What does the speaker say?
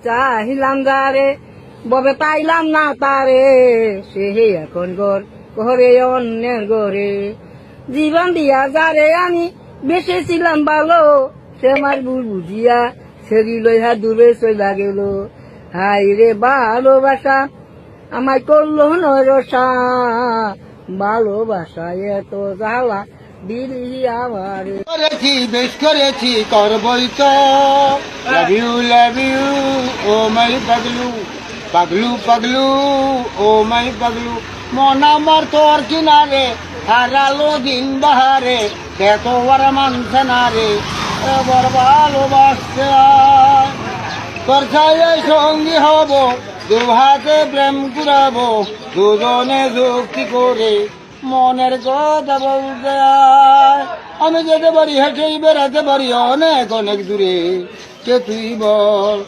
চাহিলাম যারে ববে পাইলাম না তারে সে এখন ঘরে অন্যের ঘরে জীবন দিয়া যারে আমি বেসেছিলাম ভালো সে আমার ভুল বুঝিয়া সেরি লইহা দূরে চলে গেল হাই রে ভালোবাসা আমায় করলো নরসা ভালোবাসা এত জ্বালা দিলি আমারে করেছি বেশ করেছি করবই তো লাভ ইউ ও মাই পাগলু পাগলু পাগলু ও মাই পাগলু মন আমার তোর কিনারে হারালো দিন বাহারে দেখো ওর মানছে না রে এবার ভালোবাসতে আয়। তোর ছায়ে সঙ্গী হব দু হাতে প্রেম কুড়াবো দুজনে যুক্তি করে মনের কথা বলতে আয়। আমি যেতে পারি হেঁটেই বেড়াতে পারি অনেক অনেক দূরে কে তুই বল